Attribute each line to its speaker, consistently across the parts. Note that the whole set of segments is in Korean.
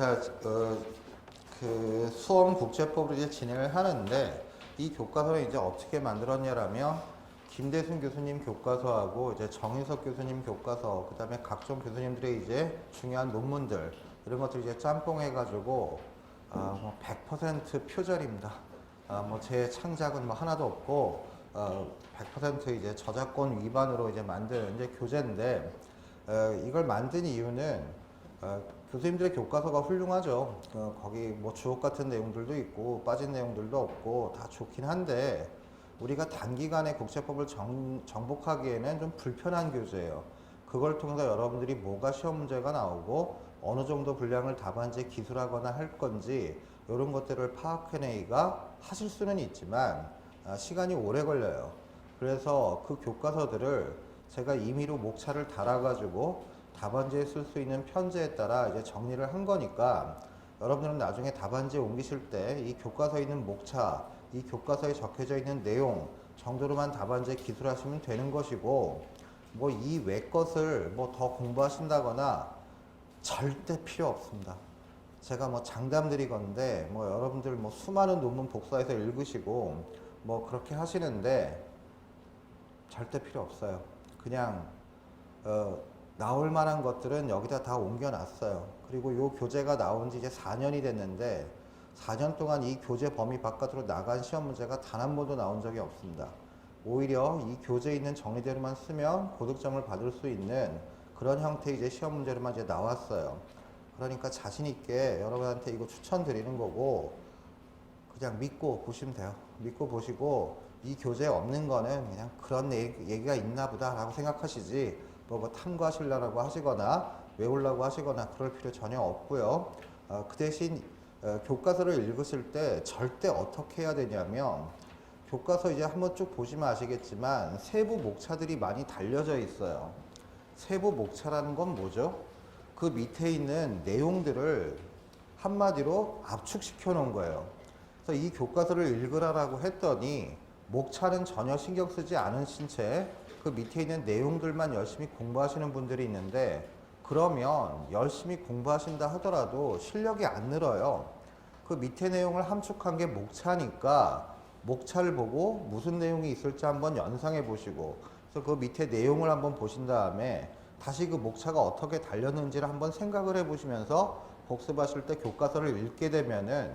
Speaker 1: 자, 그 수험국제법으로 이제 진행을 하는데 이 교과서는 이제 어떻게 만들었냐라면 김대순 교수님 교과서하고 이제 정인석 교수님 교과서, 그 다음에 각종 교수님들의 이제 중요한 논문들 이런 것들 이제 짬뽕해가지고 뭐 100% 표절입니다. 뭐 제 창작은 뭐 하나도 없고 100% 이제 저작권 위반으로 이제 만든 이제 교재인데 이걸 만든 이유는 교수님들의 교과서가 훌륭하죠. 거기 뭐 주옥 같은 내용들도 있고 빠진 내용들도 없고 다 좋긴 한데 우리가 단기간에 국제법을 정복하기에는 좀 불편한 교재예요. 그걸 통해서 여러분들이 뭐가 시험 문제가 나오고 어느 정도 분량을 답안지에 기술하거나 할 건지 이런 것들을 파악해내기가 하실 수는 있지만 시간이 오래 걸려요. 그래서 그 교과서들을 제가 임의로 목차를 달아가지고 답안지에 쓸 수 있는 편지에 따라 이제 정리를 한 거니까 여러분들은 나중에 답안지에 옮기실 때 이 교과서에 있는 목차, 이 교과서에 적혀져 있는 내용 정도로만 답안지에 기술하시면 되는 것이고 뭐 이 외 것을 뭐 더 공부하신다거나 절대 필요 없습니다. 제가 뭐 장담드리건데 뭐 여러분들 뭐 수많은 논문 복사해서 읽으시고 뭐 그렇게 하시는데 절대 필요 없어요. 그냥 나올 만한 것들은 여기다 다 옮겨놨어요. 그리고 이 교재가 나온 지 이제 4년이 됐는데 4년 동안 이 교재 범위 바깥으로 나간 시험 문제가 단 한 번도 나온 적이 없습니다. 오히려 이 교재에 있는 정리대로만 쓰면 고득점을 받을 수 있는 그런 형태의 이제 시험 문제로만 이제 나왔어요. 그러니까 자신 있게 여러분한테 이거 추천드리는 거고 그냥 믿고 보시면 돼요. 믿고 보시고 이 교재에 없는 거는 그냥 그런 얘기가 있나 보다 라고 생각하시지 뭐 탐구하시려고 하시거나 외우려고 하시거나 그럴 필요 전혀 없고요. 그 대신 교과서를 읽으실 때 절대 어떻게 해야 되냐면 교과서 이제 한번 쭉 보시면 아시겠지만 세부 목차들이 많이 달려져 있어요. 세부 목차라는 건 뭐죠? 그 밑에 있는 내용들을 한마디로 압축시켜 놓은 거예요. 그래서 이 교과서를 읽으라라고 했더니 목차는 전혀 신경 쓰지 않으신 채 그 밑에 있는 내용들만 열심히 공부하시는 분들이 있는데 그러면 열심히 공부하신다 하더라도 실력이 안 늘어요. 그 밑에 내용을 함축한 게 목차니까 목차를 보고 무슨 내용이 있을지 한번 연상해 보시고 그래서 그 밑에 내용을 한번 보신 다음에 다시 그 목차가 어떻게 달렸는지를 한번 생각을 해 보시면서 복습하실 때 교과서를 읽게 되면은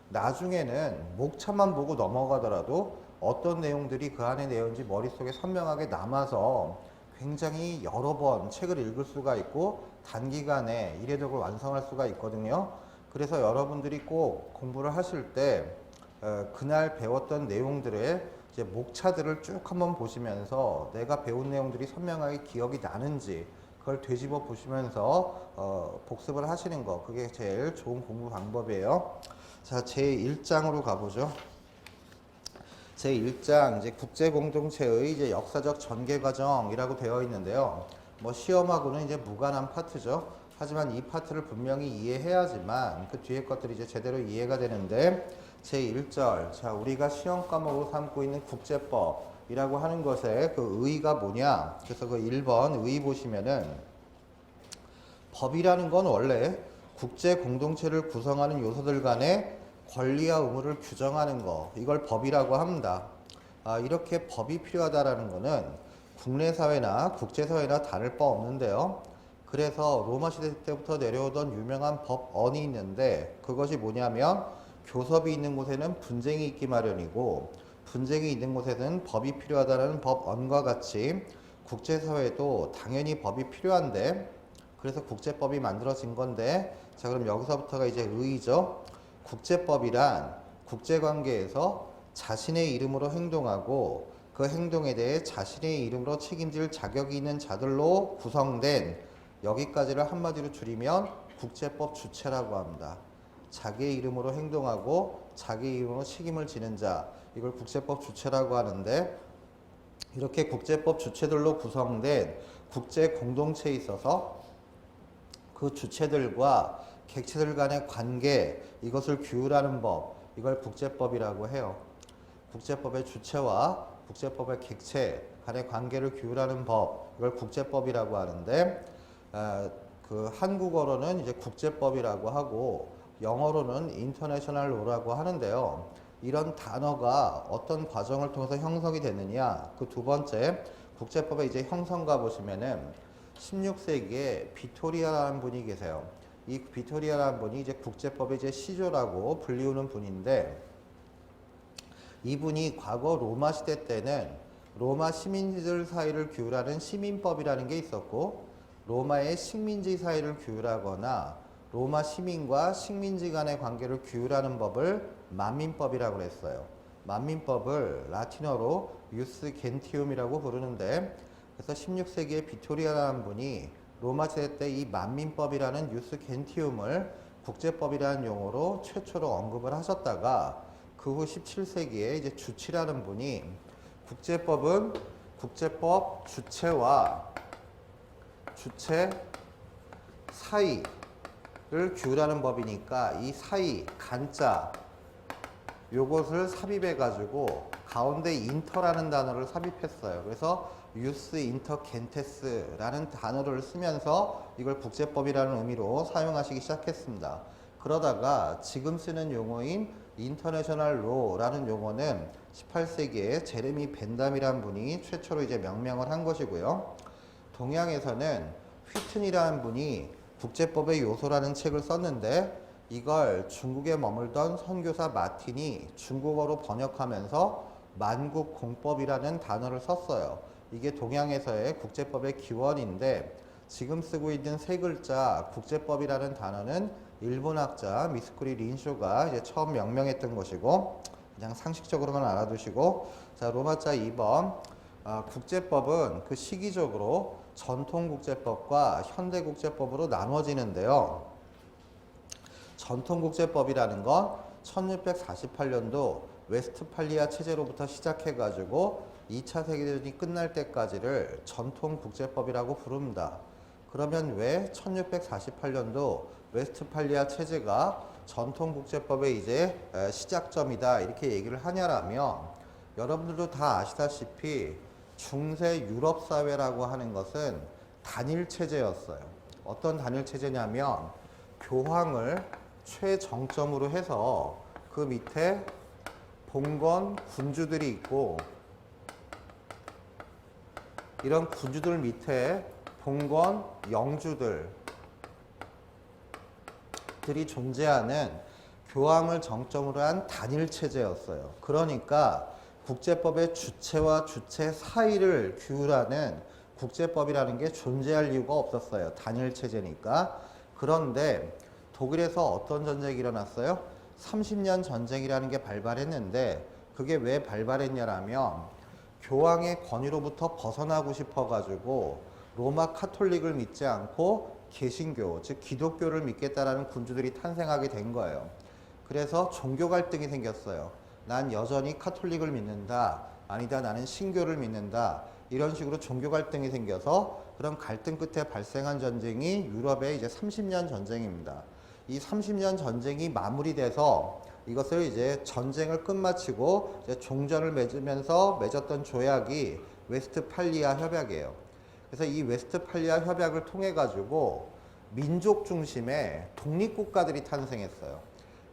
Speaker 1: 나중에는 목차만 보고 넘어가더라도 어떤 내용들이 그 안에 내용인지 머릿속에 선명하게 남아서 굉장히 여러 번 책을 읽을 수가 있고 단기간에 이례적으로 완성할 수가 있거든요. 그래서 여러분들이 꼭 공부를 하실 때 그날 배웠던 내용들의 이제 목차들을 쭉 한번 보시면서 내가 배운 내용들이 선명하게 기억이 나는지 그걸 되짚어 보시면서 복습을 하시는 거 그게 제일 좋은 공부 방법이에요. 자, 제1장으로 가보죠. 제1장 이제 국제공동체의 이제 역사적 전개 과정이라고 되어 있는데요. 뭐 시험하고는 이제 무관한 파트죠. 하지만 이 파트를 분명히 이해해야지만 그 뒤에 것들이 이제 제대로 이해가 되는데 제1절 자 우리가 시험 과목으로 삼고 있는 국제법이라고 하는 것의 그 의의가 뭐냐? 그래서 그 1번 의의 보시면은 법이라는 건 원래 국제 공동체를 구성하는 요소들 간의 권리와 의무를 규정하는 거 이걸 법이라고 합니다. 이렇게 법이 필요하다라는 거는 국내 사회나 국제 사회나 다를 바 없는데요. 그래서 로마 시대 때부터 내려오던 유명한 법언이 있는데 그것이 뭐냐면 교섭이 있는 곳에는 분쟁이 있기 마련이고 분쟁이 있는 곳에는 법이 필요하다는 법언과 같이 국제사회도 당연히 법이 필요한데 그래서 국제법이 만들어진 건데 자 그럼 여기서부터가 이제 의의죠. 국제법이란 국제관계에서 자신의 이름으로 행동하고 그 행동에 대해 자신의 이름으로 책임질 자격이 있는 자들로 구성된 여기까지를 한마디로 줄이면 국제법 주체라고 합니다. 자기의 이름으로 행동하고 자기 이름으로 책임을 지는 자 이걸 국제법 주체라고 하는데 이렇게 국제법 주체들로 구성된 국제 공동체에 있어서 그 주체들과 객체들 간의 관계 이것을 규율하는 법 이걸 국제법이라고 해요. 국제법의 주체와 국제법의 객체 간의 관계를 규율하는 법 이걸 국제법이라고 하는데 그 한국어로는 이제 국제법이라고 하고 영어로는 인터내셔널 로라고 하는데요. 이런 단어가 어떤 과정을 통해서 형성이 됐느냐? 그 두 번째 국제법의 이제 형성가 보시면은 16세기에 비토리아라는 분이 계세요. 이 비토리아라는 분이 이제 국제법의 이제 시조라고 불리우는 분인데, 이분이 과거 로마 시대 때는 로마 시민들 사이를 규율하는 시민법이라는 게 있었고, 로마의 식민지 사이를 규율하거나 로마 시민과 식민지 간의 관계를 규율하는 법을 만민법이라고 했어요. 만민법을 라틴어로 유스 겐티움이라고 부르는데, 그래서 16세기에 비토리아라는 분이 로마 시대 때 이 만민법이라는 유스 겐티움을 국제법이라는 용어로 최초로 언급을 하셨다가, 그 후 17세기에 이제 주치라는 분이 국제법은 국제법 주체와 주체 사이를 규율하는 법이니까 이 사이 간자 요것을 삽입해 가지고 가운데 인터라는 단어를 삽입했어요. 그래서 유스 인터 겐테스라는 단어를 쓰면서 이걸 국제법이라는 의미로 사용하시기 시작했습니다. 그러다가 지금 쓰는 용어인 인터내셔널 로라는 용어는 18세기에 제레미 벤담이라는 분이 최초로 이제 명명을 한 것이고요. 동양에서는 휘튼이라는 분이 국제법의 요소라는 책을 썼는데, 이걸 중국에 머물던 선교사 마틴이 중국어로 번역하면서 만국공법이라는 단어를 썼어요. 이게 동양에서의 국제법의 기원인데, 지금 쓰고 있는 세 글자 국제법이라는 단어는 일본학자 미스쿠리 린쇼가 이제 처음 명명했던 것이고, 그냥 상식적으로만 알아두시고, 자, 로마자 2번. 국제법은 그 시기적으로 전통국제법과 현대국제법으로 나눠지는데요. 전통국제법이라는 건 1648년도 웨스트팔리아 체제로부터 시작해가지고 2차 세계대전이 끝날 때까지를 전통국제법이라고 부릅니다. 그러면 왜 1648년도 웨스트팔리아 체제가 전통국제법의 이제 시작점이다 이렇게 얘기를 하냐라면, 여러분들도 다 아시다시피 중세 유럽 사회라고 하는 것은 단일 체제였어요. 어떤 단일 체제냐면 교황을 최정점으로 해서 그 밑에 봉건 군주들이 있고, 이런 군주들 밑에 봉건 영주들이 존재하는 교황을 정점으로 한 단일 체제였어요. 그러니까 국제법의 주체와 주체 사이를 규율하는 국제법이라는 게 존재할 이유가 없었어요. 단일 체제니까. 그런데 독일에서 어떤 전쟁이 일어났어요? 30년 전쟁이라는 게 발발했는데, 그게 왜 발발했냐라면 교황의 권위로부터 벗어나고 싶어가지고 로마 카톨릭을 믿지 않고 개신교, 즉 기독교를 믿겠다라는 군주들이 탄생하게 된 거예요. 그래서 종교 갈등이 생겼어요. 난 여전히 카톨릭을 믿는다, 아니다 나는 신교를 믿는다, 이런 식으로 종교 갈등이 생겨서 그런 갈등 끝에 발생한 전쟁이 유럽의 이제 30년 전쟁입니다. 이 30년 전쟁이 마무리돼서 이것을 이제 전쟁을 끝마치고 이제 종전을 맺으면서 맺었던 조약이 웨스트팔리아 협약이에요. 그래서 이 웨스트팔리아 협약을 통해 가지고 민족 중심의 독립국가들이 탄생했어요.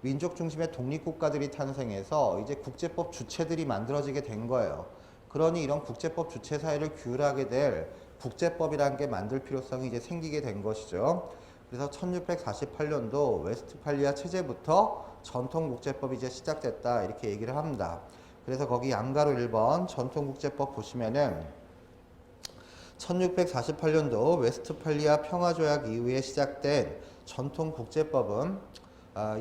Speaker 1: 민족 중심의 독립국가들이 탄생해서 이제 국제법 주체들이 만들어지게 된 거예요. 그러니 이런 국제법 주체 사이를 규율하게 될 국제법이라는 게 만들 필요성이 이제 생기게 된 것이죠. 그래서 1648년도 웨스트팔리아 체제부터 전통국제법이 이제 시작됐다 이렇게 얘기를 합니다. 그래서 거기 양가로 1번 전통국제법 보시면은 1648년도 웨스트팔리아 평화조약 이후에 시작된 전통국제법은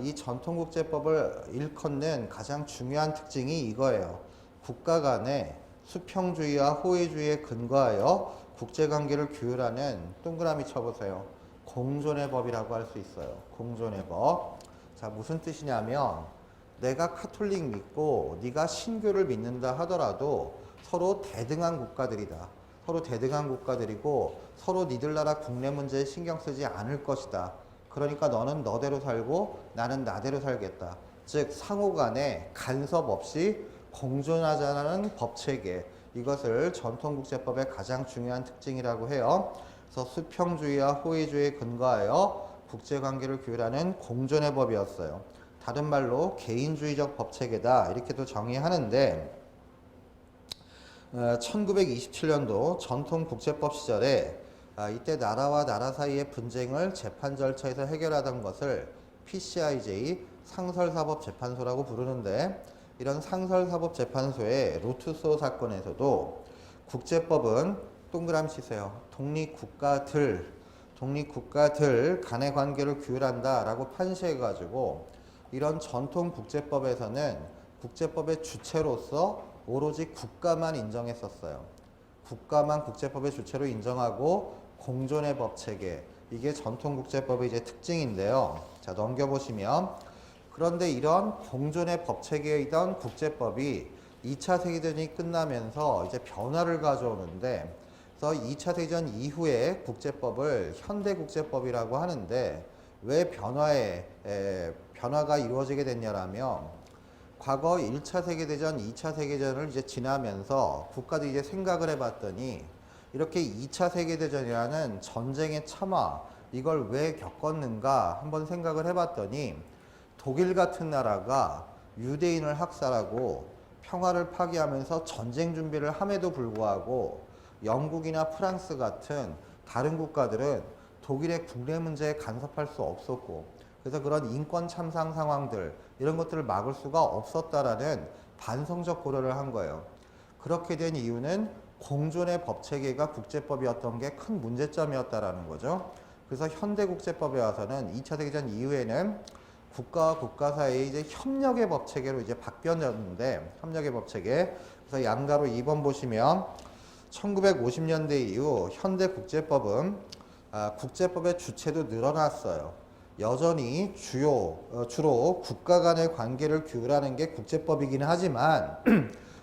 Speaker 1: 이 전통국제법을 일컫는 가장 중요한 특징이 이거예요. 국가 간의 수평주의와 호의주의에 근거하여 국제관계를 규율하는, 동그라미 쳐보세요, 공존의 법이라고 할 수 있어요. 공존의 법. 자, 무슨 뜻이냐면 내가 카톨릭 믿고 네가 신교를 믿는다 하더라도 서로 대등한 국가들이다. 서로 대등한 국가들이고 서로 니들 나라 국내 문제에 신경 쓰지 않을 것이다. 그러니까 너는 너대로 살고 나는 나대로 살겠다. 즉 상호 간에 간섭 없이 공존하자는 법체계, 이것을 전통국제법의 가장 중요한 특징이라고 해요. 그래서 수평주의와 호의주의에 근거하여 국제관계를 규율하는 공존의 법이었어요. 다른 말로 개인주의적 법체계다 이렇게도 정의하는데 1927년도 전통국제법 시절에 이때 나라와 나라 사이의 분쟁을 재판 절차에서 해결하던 것을 PCIJ 상설사법재판소라고 부르는데 이런 상설사법재판소의 로투소 사건에서도 국제법은 동그라미 치세요. 독립국가들 간의 관계를 규율한다 라고 판시해가지고 이런 전통국제법에서는 국제법의 주체로서 오로지 국가만 인정했었어요. 국가만 국제법의 주체로 인정하고 공존의 법체계 이게 전통국제법의 이제 특징인데요. 자 넘겨보시면 그런데 이런 공존의 법체계이던 국제법이 2차 세계대전이 끝나면서 이제 변화를 가져오는데 그래서 2차 세계대전 이후에 국제법을 현대국제법이라고 하는데 왜 변화가 이루어지게 됐냐라면 과거 1차 세계대전, 2차 세계대전을 이제 지나면서 국가들이 이제 생각을 해봤더니 이렇게 2차 세계대전이라는 전쟁의 참화 이걸 왜 겪었는가 한번 생각을 해봤더니 독일 같은 나라가 유대인을 학살하고 평화를 파기하면서 전쟁 준비를 함에도 불구하고 영국이나 프랑스 같은 다른 국가들은 독일의 국내 문제에 간섭할 수 없었고 그래서 그런 인권 참상 상황들 이런 것들을 막을 수가 없었다라는 반성적 고려를 한 거예요. 그렇게 된 이유는 공존의 법체계가 국제법이었던 게 큰 문제점이었다라는 거죠. 그래서 현대국제법에 와서는 2차 세계대전 이후에는 국가와 국가 사이의 이제 협력의 법체계로 이제 바뀌었는데 협력의 법체계. 그래서 양가로 2번 보시면 1950년대 이후 현대국제법은 국제법의 주체도 늘어났어요. 여전히 주로 국가 간의 관계를 규율하는 게 국제법이긴 하지만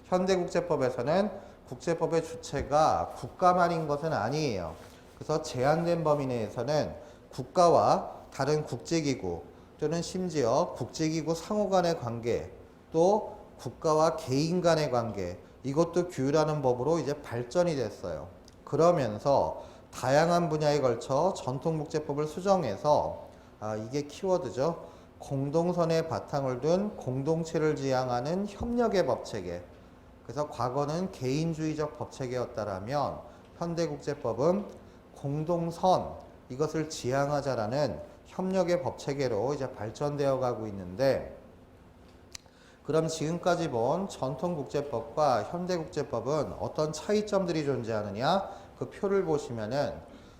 Speaker 1: 현대국제법에서는 국제법의 주체가 국가만인 것은 아니에요. 그래서 제한된 범위 내에서는 국가와 다른 국제기구 또는 심지어 국제기구 상호 간의 관계 또 국가와 개인 간의 관계 이것도 규율하는 법으로 이제 발전이 됐어요. 그러면서 다양한 분야에 걸쳐 전통국제법을 수정해서 이게 키워드죠. 공동선에 바탕을 둔 공동체를 지향하는 협력의 법체계. 그래서 과거는 개인주의적 법체계였다라면 현대국제법은 공동선 이것을 지향하자라는 협력의 법체계로 이제 발전되어 가고 있는데 그럼 지금까지 본 전통국제법과 현대국제법은 어떤 차이점들이 존재하느냐 그 표를 보시면은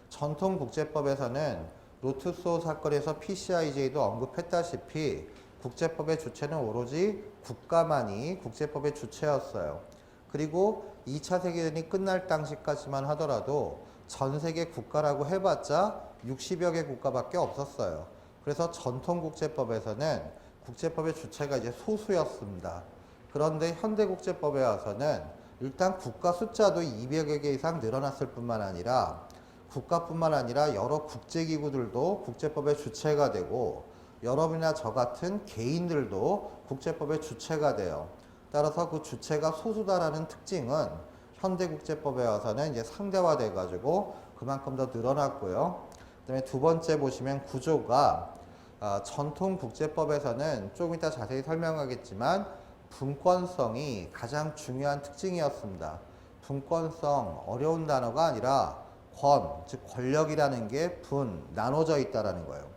Speaker 1: 전통국제법에서는 로투소 사건에서 PCIJ도 언급했다시피 국제법의 주체는 오로지 국가만이 국제법의 주체였어요. 그리고 2차 세계대전이 끝날 당시까지만 하더라도 전 세계 국가라고 해봤자 60여 개 국가밖에 없었어요. 그래서 전통국제법에서는 국제법의 주체가 이제 소수였습니다. 그런데 현대국제법에 와서는 일단 국가 숫자도 200여 개 이상 늘어났을 뿐만 아니라 국가뿐만 아니라 여러 국제기구들도 국제법의 주체가 되고 여러분이나 저 같은 개인들도 국제법의 주체가 돼요. 따라서 그 주체가 소수다라는 특징은 현대국제법에 와서는 이제 상대화돼 가지고 그만큼 더 늘어났고요. 그다음에 두 번째 보시면 구조가 전통국제법에서는 조금 이따 자세히 설명하겠지만 분권성이 가장 중요한 특징이었습니다. 분권성 어려운 단어가 아니라 즉 권력이라는 게 나눠져 있다라는 거예요.